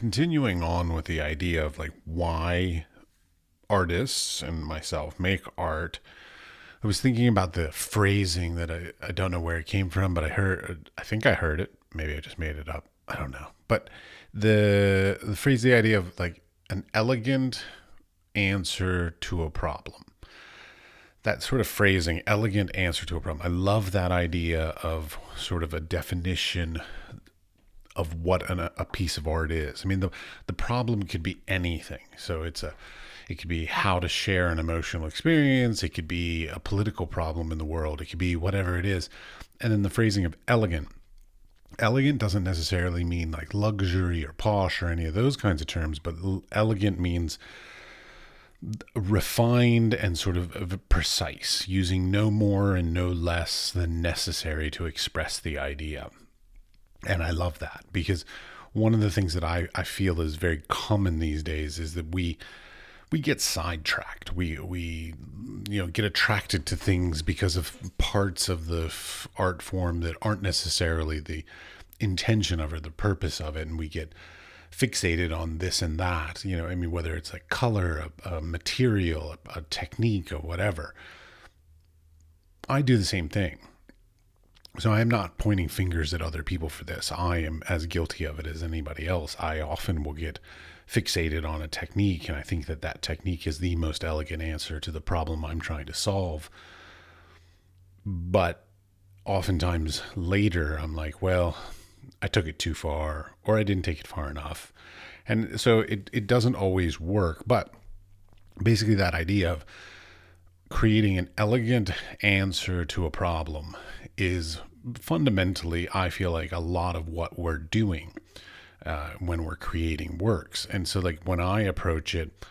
continuing on with the idea of like why artists and myself make art, I was thinking about the phrasing that I don't know where it came from, but I think I heard it. Maybe I just made it up. I don't know. But the phrase, the idea of like an elegant answer to a problem. That sort of phrasing, elegant answer to a problem. I love that idea of sort of a definition of what a piece of art is. I mean, the problem could be anything. So it could be how to share an emotional experience. It could be a political problem in the world. It could be whatever it is. And then the phrasing of elegant. Elegant doesn't necessarily mean like luxury or posh or any of those kinds of terms, but elegant means refined and sort of precise, using no more and no less than necessary to express the idea. And I love that because one of the things that I feel is very common these days is that we get sidetracked. We get attracted to things because of parts of the art form that aren't necessarily the intention of it or the purpose of it, and we get fixated on this and that. Whether it's like color, a material, a technique, or whatever. I do the same thing. So I am not pointing fingers at other people for this. I am as guilty of it as anybody else. I often will get fixated on a technique, and I think that technique is the most elegant answer to the problem I'm trying to solve. But oftentimes later, I'm like, well, I took it too far, or I didn't take it far enough. And so it doesn't always work. But basically that idea of creating an elegant answer to a problem is fundamentally, I feel like, a lot of what we're doing when we're creating works. And so like when I approach it,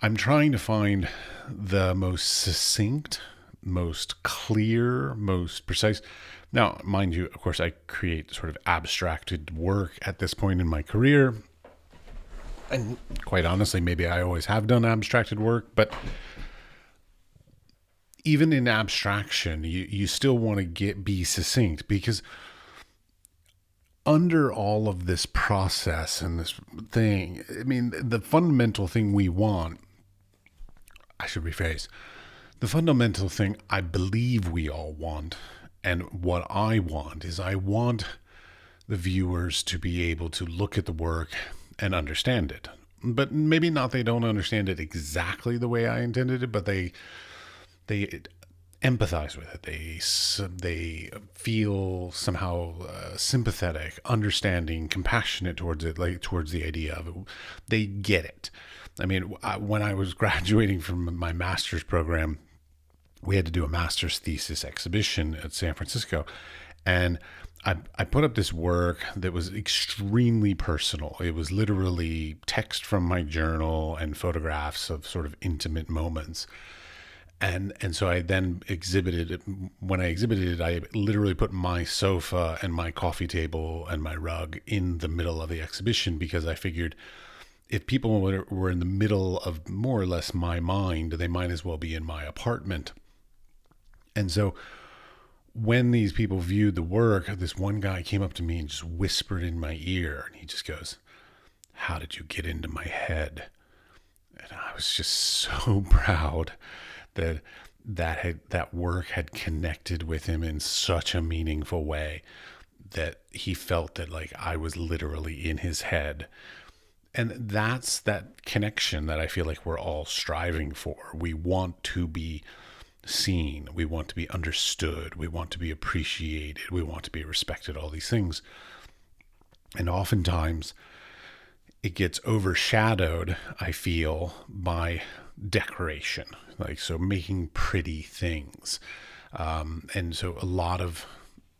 I'm trying to find the most succinct, most clear, most precise. Now, mind you, of course, I create sort of abstracted work at this point in my career. And quite honestly, maybe I always have done abstracted work, but even in abstraction, you still want to be succinct, because under all of this process and this thing, I mean, the fundamental thing we want, I should rephrase, the fundamental thing I believe we all want, and what I want is I want the viewers to be able to look at the work and understand it. But maybe not, they don't understand it exactly the way I intended it, but they empathize with it. They feel somehow sympathetic, understanding, compassionate towards it, like towards the idea of it. They get it. I mean, when I was graduating from my master's program, we had to do a master's thesis exhibition at San Francisco, and I put up this work that was extremely personal. It was literally text from my journal and photographs of sort of intimate moments. And so I then exhibited it. When I exhibited it, I literally put my sofa and my coffee table and my rug in the middle of the exhibition, because I figured if people were in the middle of more or less my mind, they might as well be in my apartment. And so when these people viewed the work, this one guy came up to me and just whispered in my ear, and he just goes, "How did you get into my head?" And I was just so proud that work had connected with him in such a meaningful way, that he felt that like I was literally in his head. And that's that connection that I feel like we're all striving for. We want to be seen. We want to be understood. We want to be appreciated. We want to be respected, all these things. And oftentimes it gets overshadowed, I feel, by decoration. Like, so making pretty things. And so a lot of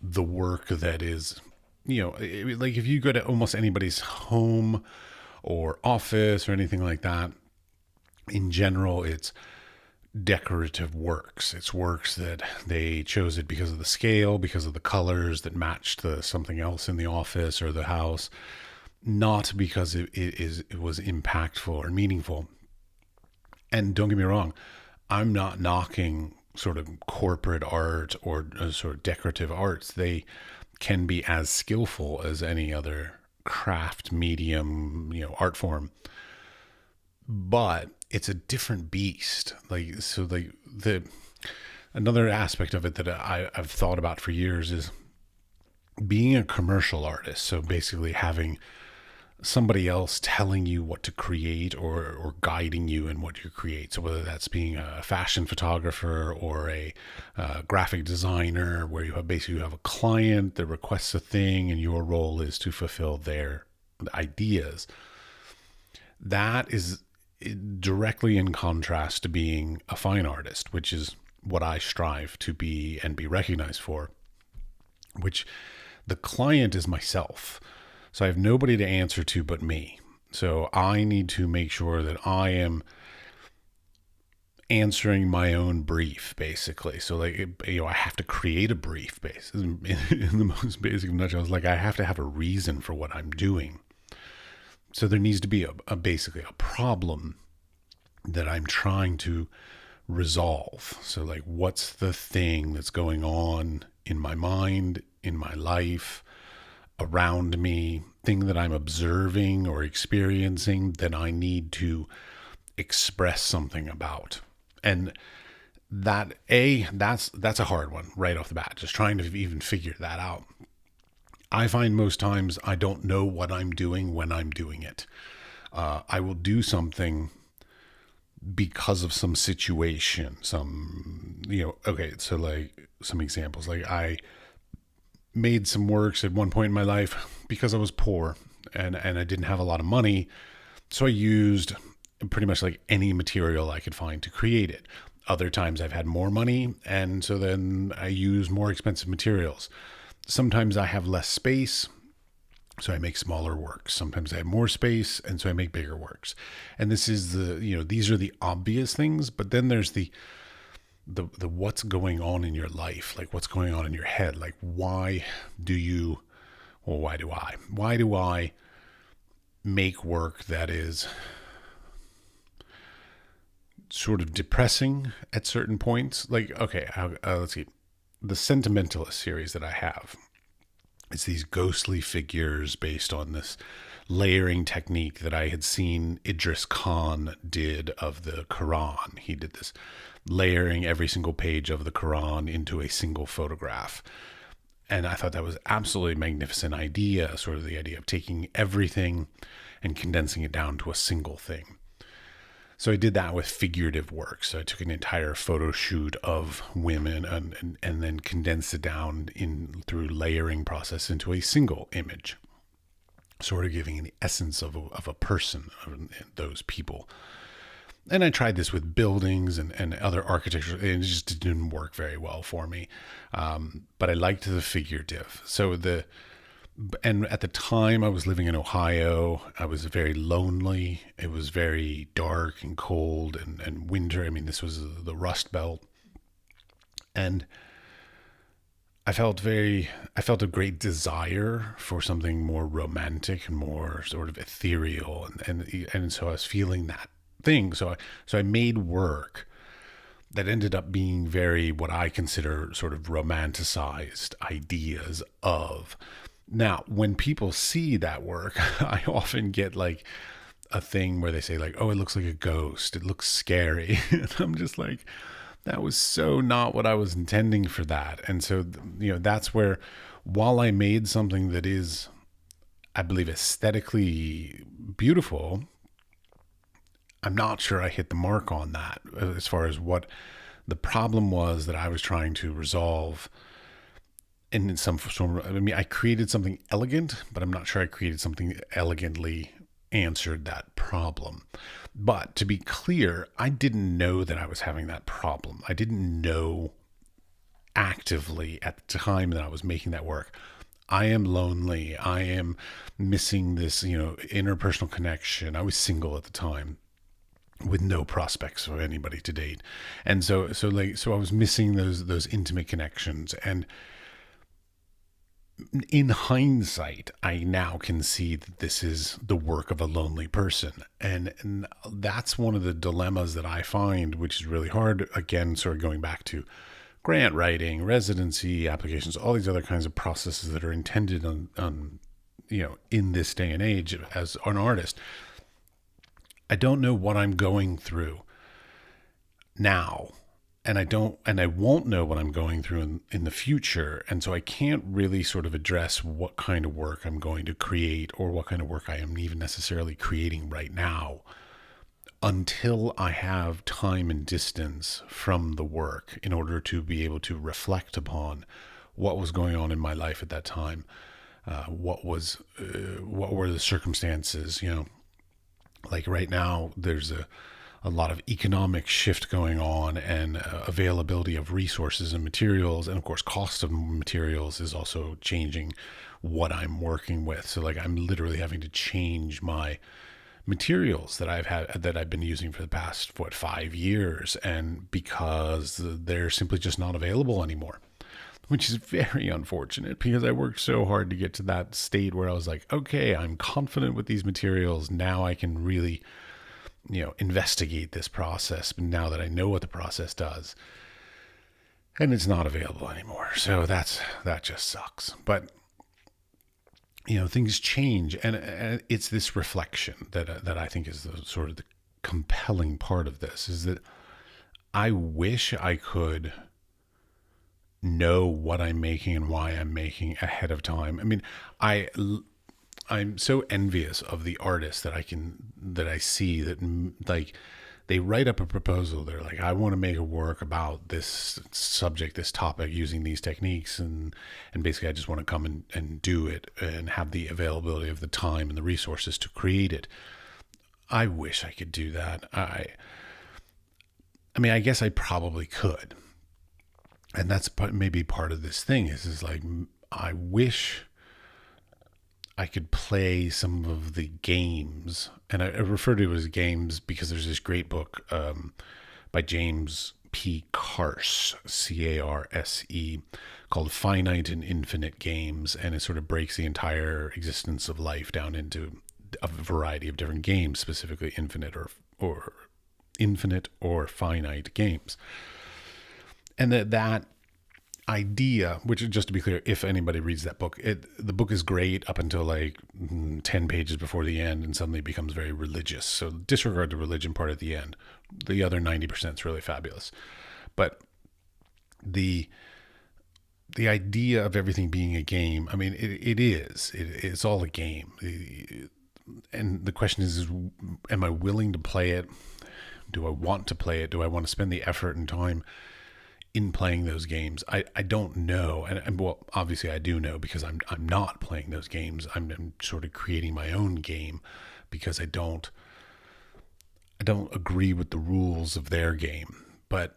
the work that is, like if you go to almost anybody's home or office or anything like that, in general, it's decorative works. It's works that they chose it because of the scale, because of the colors that matched something else in the office or the house, not because it was impactful or meaningful. And don't get me wrong, I'm not knocking sort of corporate art or sort of decorative arts. They can be as skillful as any other craft medium, art form, but it's a different beast. Another aspect of it that I've thought about for years is being a commercial artist. So basically having somebody else telling you what to create or guiding you in what you create. So whether that's being a fashion photographer or a graphic designer, where you have a client that requests a thing and your role is to fulfill their ideas. That is directly in contrast to being a fine artist, which is what I strive to be and be recognized for, which the client is myself. So I have nobody to answer to but me. So I need to make sure that I am answering my own brief, basically. So I have to create a brief in the most basic nutshell. I have to have a reason for what I'm doing. So there needs to be basically a problem that I'm trying to resolve. So what's the thing that's going on in my mind, in my life, around me, thing that I'm observing or experiencing that I need to express something about. And that's a hard one right off the bat, just trying to even figure that out. I find most times I don't know what I'm doing when I'm doing it. I will do something because of some situation, some examples. I made some works at one point in my life because I was poor and I didn't have a lot of money. So I used pretty much any material I could find to create it. Other times I've had more money, and so then I use more expensive materials. Sometimes I have less space, so I make smaller works. Sometimes I have more space, and so I make bigger works. And this is these are the obvious things, but then there's the what's going on in your life, what's going on in your head, why do I make work that is sort of depressing at certain points? Let's see, the Sentimentalist series that I have, it's these ghostly figures based on this layering technique that I had seen Idris Khan did of the Quran. He did this layering every single page of the Quran into a single photograph. And I thought that was absolutely magnificent idea, sort of the idea of taking everything and condensing it down to a single thing. So I did that with figurative work. So I took an entire photo shoot of women and then condensed it down through layering process into a single image, sort of giving the essence of a person, of those people. And I tried this with buildings and other architecture, and it just didn't work very well for me. But I liked the figurative. And at the time I was living in Ohio, I was very lonely. It was very dark and cold and winter. I mean, this was the Rust Belt. And I felt a great desire for something more romantic and more sort of ethereal. And so I was feeling that thing. So I made work that ended up being very, what I consider sort of romanticized ideas of. Now, when people see that work, I often get a thing where they say oh, it looks like a ghost. It looks scary. And I'm just that was so not what I was intending for that. And so, that's where, while I made something that is, I believe, aesthetically beautiful, I'm not sure I hit the mark on that as far as what the problem was that I was trying to resolve. And in some form, I created something elegant, but I'm not sure I created something that elegantly answered that problem. But to be clear, I didn't know that I was having that problem. I didn't know actively at the time that I was making that work. I am lonely. I am missing this, interpersonal connection. I was single at the time, with no prospects of anybody to date. And so I was missing those intimate connections. And in hindsight, I now can see that this is the work of a lonely person. And that's one of the dilemmas that I find, which is really hard. Again, sort of going back to grant writing, residency applications, all these other kinds of processes that are intended on in this day and age as an artist, I don't know what I'm going through now. And I won't know what I'm going through in the future. And so I can't really sort of address what kind of work I'm going to create or what kind of work I am even necessarily creating right now until I have time and distance from the work in order to be able to reflect upon what was going on in my life at that time. What were the circumstances, like right now there's a lot of economic shift going on, and availability of resources and materials, and of course cost of materials is also changing what I'm working with. So like I'm literally having to change my materials that I've been using for the past 5 years, and because they're simply just not available anymore, which is very unfortunate because I worked so hard to get to that state where I was like, okay, I'm confident with these materials. Now I can really, investigate this process. But now that I know what the process does, and it's not available anymore. So that just sucks. But, things change, and it's this reflection that I think is the sort of the compelling part of this, is that I wish I could know what I'm making and why I'm making ahead of time. I mean, I'm so envious of the artists that I see that like they write up a proposal. They're like, I want to make a work about this subject, this topic, using these techniques, and basically I just want to come and do it and have the availability of the time and the resources to create it. I wish I could do that. I mean, I guess I probably could. And that's maybe part of this thing is like, I wish I could play some of the games, and I refer to it as games because there's this great book by James P. Carse, Carse, called Finite and Infinite Games, and it sort of breaks the entire existence of life down into a variety of different games, specifically infinite or finite games. And that idea, which, just to be clear, if anybody reads that book, the book is great up until like 10 pages before the end, and suddenly it becomes very religious. So disregard the religion part at the end. The other 90% is really fabulous. But the idea of everything being a game, I mean, it's all a game. And the question is, am I willing to play it? Do I want to play it? Do I want to spend the effort and time in playing those games? I don't know. And well, obviously I do know, because I'm not playing those games. I'm sort of creating my own game because I don't agree with the rules of their game. But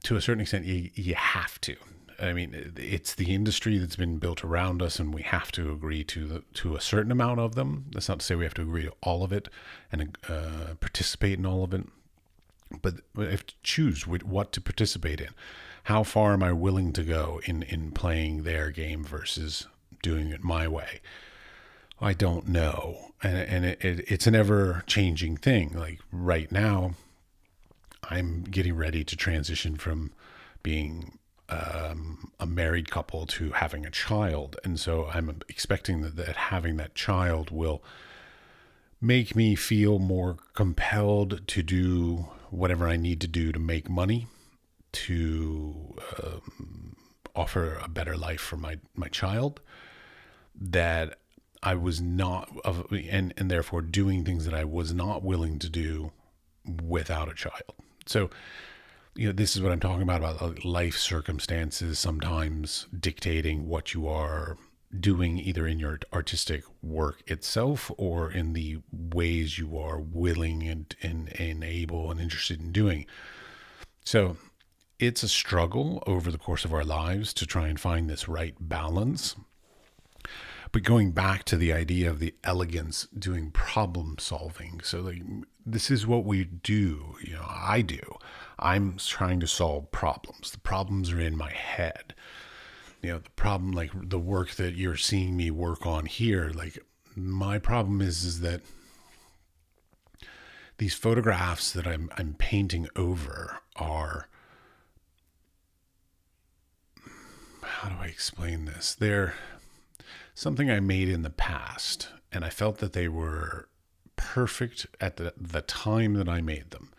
to a certain extent, you have to. I mean, it's the industry that's been built around us, and we have to agree to a certain amount of them. That's not to say we have to agree to all of it and participate in all of it. But I have to choose what to participate in. How far am I willing to go in playing their game versus doing it my way? I don't know. And it's an ever-changing thing. Like right now, I'm getting ready to transition from being a married couple to having a child. And so I'm expecting that having that child will make me feel more compelled to do whatever I need to do to make money, to offer a better life for my child, that I was not, and therefore doing things that I was not willing to do without a child. So, this is what I'm talking about life circumstances sometimes dictating what you are doing, either in your artistic work itself or in the ways you are willing and able and interested in doing. So it's a struggle over the course of our lives to try and find this right balance. But going back to the idea of the elegance, doing problem solving. So like, this is what we do. I do. I'm trying to solve problems. The problems are in my head. The problem, like the work that you're seeing me work on here, like my problem is that these photographs that I'm painting over are, how do I explain this? something I made in the past, and I felt that they were perfect at the time that I made them.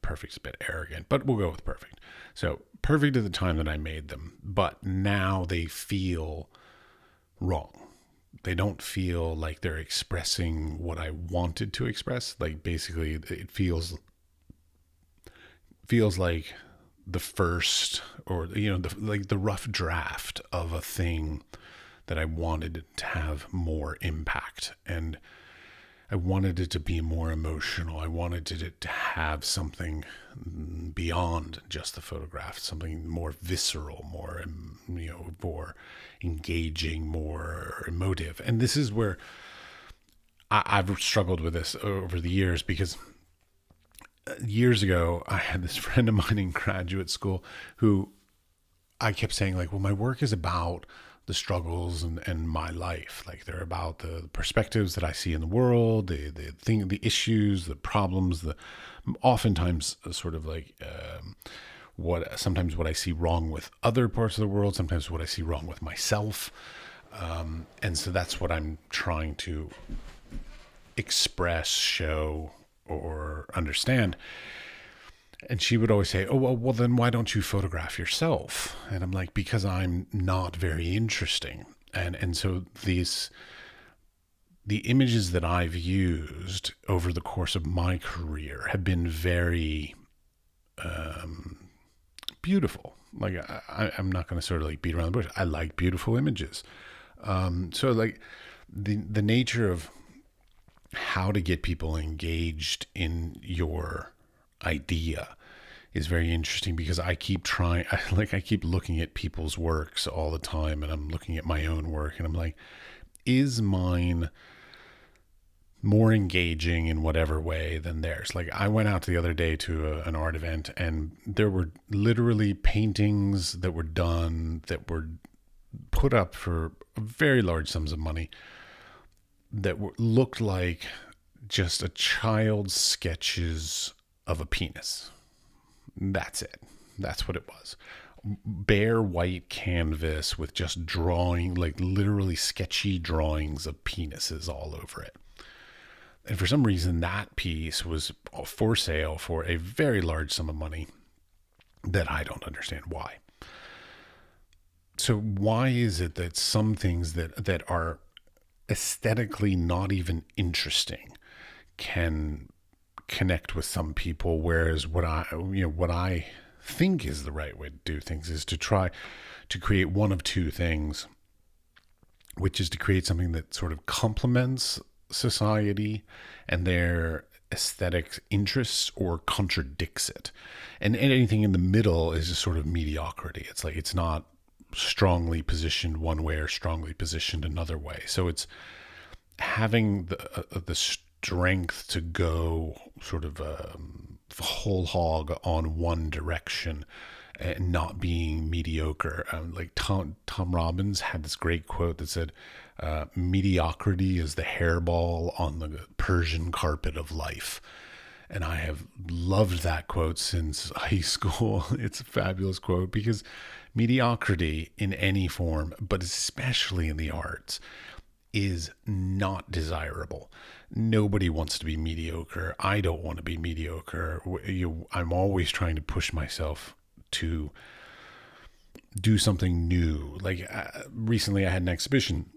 Perfect's a bit arrogant, but we'll go with perfect. So perfect at the time that I made them, but now they feel wrong. They don't feel like they're expressing what I wanted to express. Like basically it feels like the first, or the rough draft of a thing that I wanted to have more impact, and I wanted it to be more emotional. I wanted it to have something beyond just the photograph, something more visceral, more, more engaging, more emotive. And this is where I've struggled with this over the years, because years ago, I had this friend of mine in graduate school who I kept saying, like, well, my work is about the struggles and my life. Like, they're about the perspectives that I see in the world, the issues, the problems, oftentimes sort of like sometimes what I see wrong with other parts of the world, sometimes what I see wrong with myself. And so that's what I'm trying to express, show, or understand. And she would always say, oh, well, then why don't you photograph yourself? And I'm like, because I'm not very interesting. And so the images that I've used over the course of my career have been very beautiful. Like, I'm not going to sort of like beat around the bush. I like beautiful images. So like the nature of how to get people engaged in your idea is very interesting, because I keep looking at people's works all the time, and I'm looking at my own work, and I'm like, is mine more engaging in whatever way than theirs? Like, I went out the other day to an art event, and there were literally paintings that were done that were put up for very large sums of money that looked like just a child's sketches of a penis. That's it. That's what it was. Bare white canvas with just drawing, like literally sketchy drawings of penises all over it. And for some reason, that piece was for sale for a very large sum of money that I don't understand why. So why is it that some things that are aesthetically not even interesting can connect with some people, whereas what I think is the right way to do things is to try to create one of two things, which is to create something that sort of complements society and their aesthetic interests, or contradicts it. And anything in the middle is just sort of mediocrity. It's like, it's not strongly positioned one way or strongly positioned another way. So it's having the strength to go sort of whole hog on one direction and not being mediocre. Like Tom Robbins had this great quote that said, mediocrity is the hairball on the Persian carpet of life. And I have loved that quote since high school. It's a fabulous quote, because mediocrity in any form, but especially in the arts, is not desirable. Nobody wants to be mediocre. I don't want to be mediocre. I'm always trying to push myself to do something new. Like recently I had an exhibition,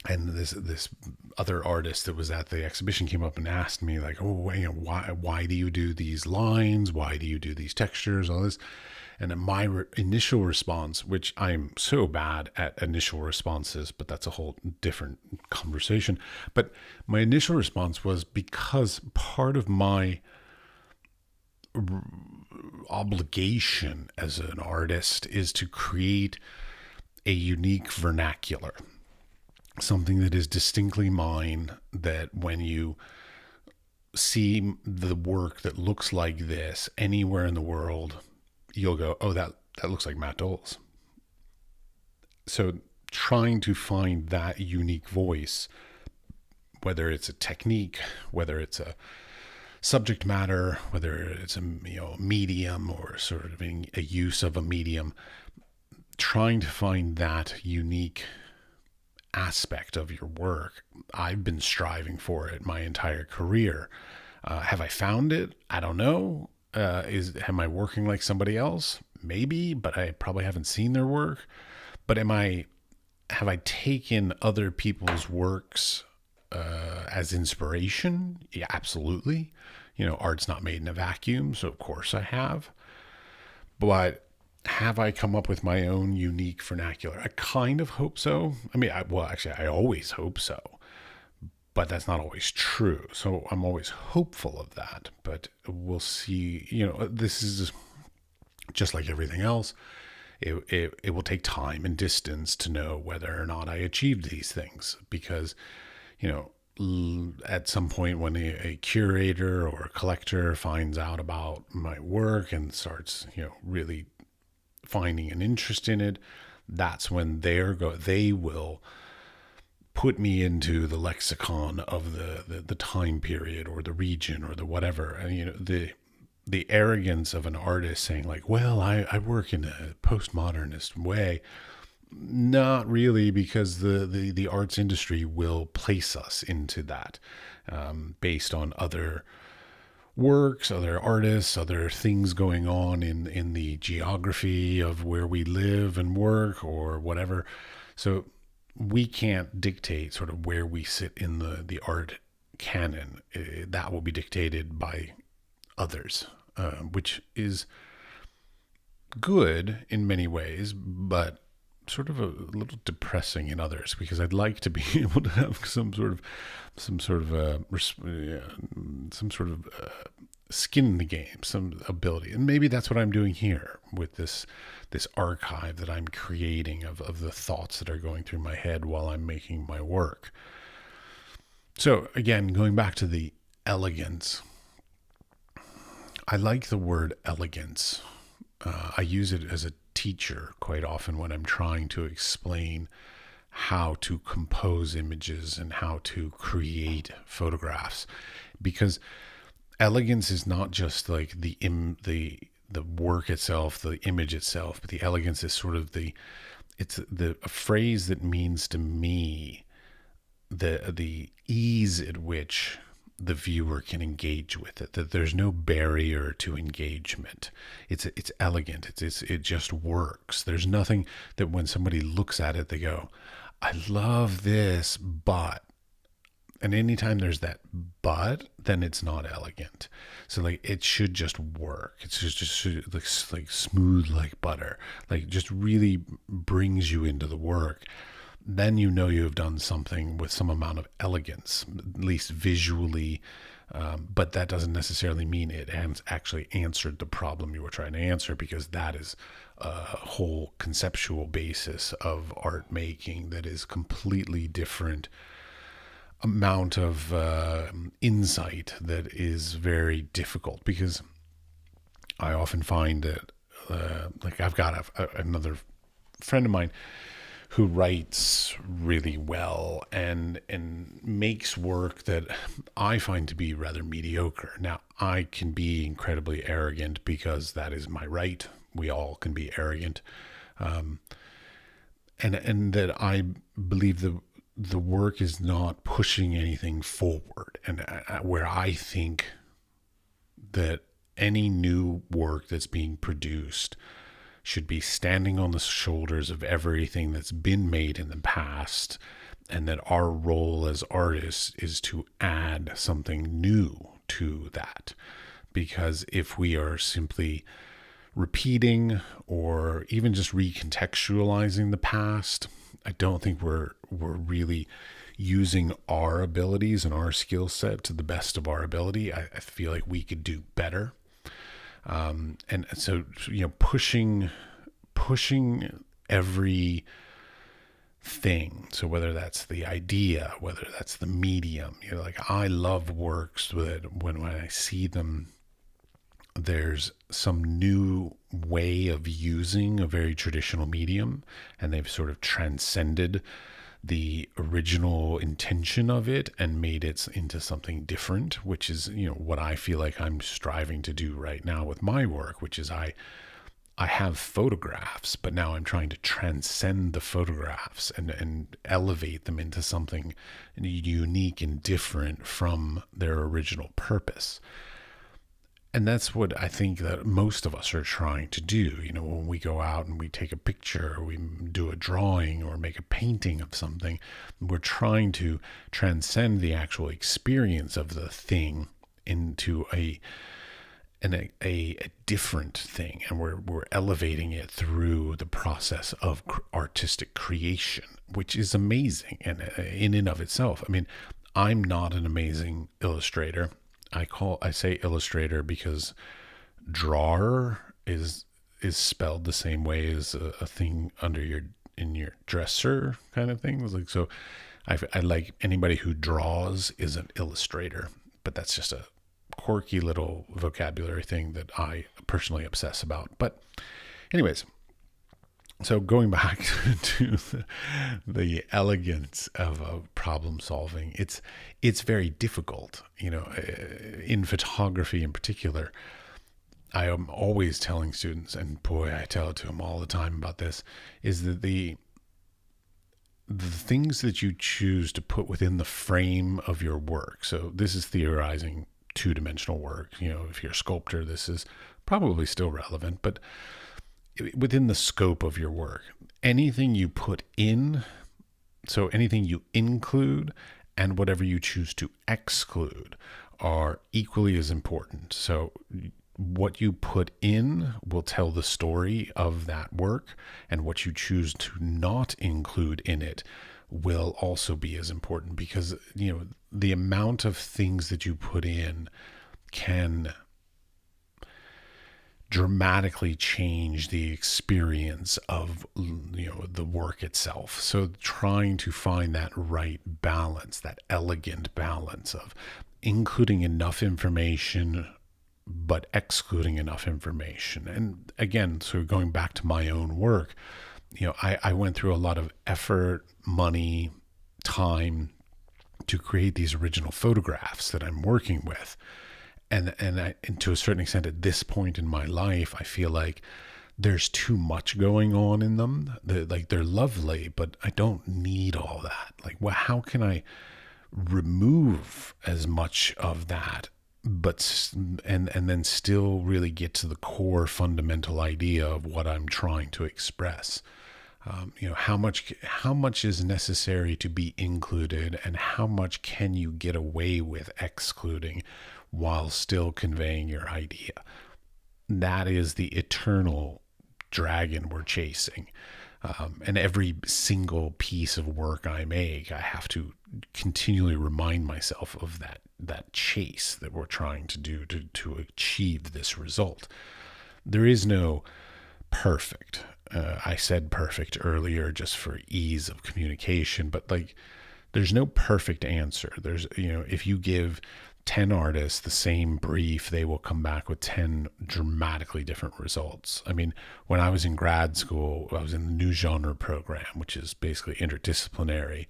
and this other artist that was at the exhibition came up and asked me, like, oh, why do you do these lines? Why do you do these textures? All this. And my initial response, which I'm so bad at initial responses, but that's a whole different conversation. But my initial response was, because part of my obligation as an artist is to create a unique vernacular, something that is distinctly mine, that when you see the work that looks like this anywhere in the world, you'll go, oh, that looks like Matt Dols. So trying to find that unique voice, whether it's a technique, whether it's a subject matter, whether it's a medium, or sort of a use of a medium, trying to find that unique aspect of your work. I've been striving for it my entire career. Have I found it? I don't know. Am I working like somebody else? Maybe, but I probably haven't seen their work. But have I taken other people's works as inspiration? Yeah, absolutely. Art's not made in a vacuum, so of course I have. But have I come up with my own unique vernacular? I kind of hope so. I mean, actually, I always hope so, but that's not always true. So I'm always hopeful of that, but we'll see. This is just like everything else. It will take time and distance to know whether or not I achieved these things, because, at some point when a curator or a collector finds out about my work and starts, really finding an interest in it, that's when they will put me into the lexicon of the time period or the region or the whatever. And, the arrogance of an artist saying like, well, I work in a postmodernist way. Not really, because the arts industry will place us into that based on other works, other artists, other things going on in the geography of where we live and work or whatever. So we can't dictate sort of where we sit in the art canon. That will be dictated by others, which is good in many ways, but sort of a little depressing in others, because I'd like to be able to have some sort of skin in the game, some ability. And maybe that's what I'm doing here with this archive that I'm creating of the thoughts that are going through my head while I'm making my work. So again, going back to the elegance, I like the word elegance. I use it as a teacher quite often when I'm trying to explain how to compose images and how to create photographs, because elegance is not just like the work itself, the image itself, but the elegance is sort of a phrase that means to me the ease at which the viewer can engage with it, that there's no barrier to engagement. It's elegant. It just works. There's nothing that when somebody looks at it, they go, I love this, but, and anytime there's that but, then it's not elegant. So like, it should just work. It's just like smooth like butter, like just really brings you into the work. Then you have done something with some amount of elegance, at least visually, but that doesn't necessarily mean it has actually answered the problem you were trying to answer, because that is a whole conceptual basis of art making that is completely different amount of insight that is very difficult. Because I often find that like I've got another friend of mine who writes really well and makes work that I find to be rather mediocre. Now, I can be incredibly arrogant because that is my right. We all can be arrogant. And that I believe the work is not pushing anything forward. And where I think that any new work that's being produced should be standing on the shoulders of everything that's been made in the past, and that our role as artists is to add something new to that. Because if we are simply repeating or even just recontextualizing the past, I don't think we're really using our abilities and our skill set to the best of our ability. I feel like we could do better. And so, pushing every thing. So whether that's the idea, whether that's the medium, like I love works that when I see them, there's some new way of using a very traditional medium, and they've sort of transcended the original intention of it and made it into something different, which is, what I feel like I'm striving to do right now with my work, which is I I have photographs, but now I'm trying to transcend the photographs and elevate them into something unique and different from their original purpose. And that's what I think that most of us are trying to do. You know, when we go out and we take a picture, or we do a drawing or make a painting of something, we're trying to transcend the actual experience of the thing into a different thing, and we're elevating it through the process of artistic creation, which is amazing and in and of itself. I mean, I'm not an amazing illustrator. I say illustrator because drawer is spelled the same way as a thing in your dresser kind of thing. It's like, so I like anybody who draws is an illustrator, but that's just a quirky little vocabulary thing that I personally obsess about. But anyways, so going back to the elegance of problem solving, it's very difficult, you know, in photography in particular. I am always telling students, and boy, I tell it to them all the time about this, is that the things that you choose to put within the frame of your work. So this is theorizing two-dimensional work. You know, if you're a sculptor, this is probably still relevant, but within the scope of your work, anything you put in, so anything you include and whatever you choose to exclude are equally as important. So what you put in will tell the story of that work, and what you choose to not include in it will also be as important, because, you know, the amount of things that you put in can dramatically change the experience of, you know, the work itself. So trying to find that right balance, that elegant balance of including enough information but excluding enough information. And again, so going back to my own work, you know, I went through a lot of effort, money, time to create these original photographs that I'm working with. And to a certain extent, at this point in my life, I feel like there's too much going on in them. They're lovely, but I don't need all that. Like, well, how can I remove as much of that, but and then still really get to the core fundamental idea of what I'm trying to express? You know, how much is necessary to be included, and how much can you get away with excluding while still conveying your idea? That is the eternal dragon we're chasing. And every single piece of work I make, I have to continually remind myself of that chase that we're trying to do to achieve this result. There is no perfect. I said perfect earlier just for ease of communication, but like, there's no perfect answer. There's, you know, if you give 10 artists the same brief, they will come back with 10 dramatically different results. I mean, when I was in grad school, I was in the new genre program, which is basically interdisciplinary.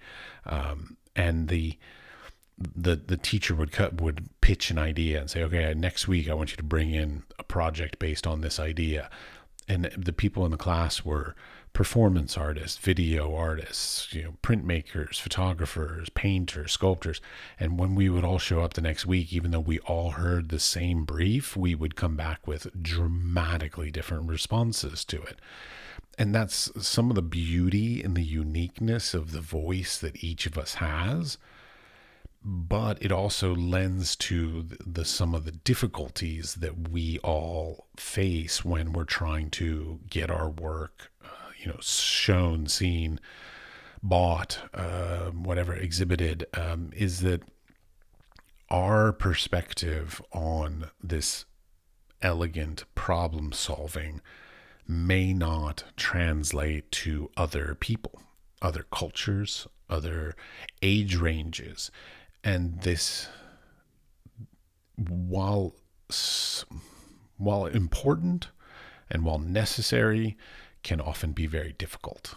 And the teacher would pitch an idea and say, okay, next week I want you to bring in a project based on this idea. And the people in the class were performance artists, video artists, you know, printmakers, photographers, painters, sculptors. And when we would all show up the next week, even though we all heard the same brief, we would come back with dramatically different responses to it. And that's some of the beauty and the uniqueness of the voice that each of us has. But it also lends to some of the difficulties that we all face when we're trying to get our work, you know, shown, seen, bought, whatever, exhibited, is that our perspective on this elegant problem solving may not translate to other people, other cultures, other age ranges. And this, while important and while necessary, can often be very difficult.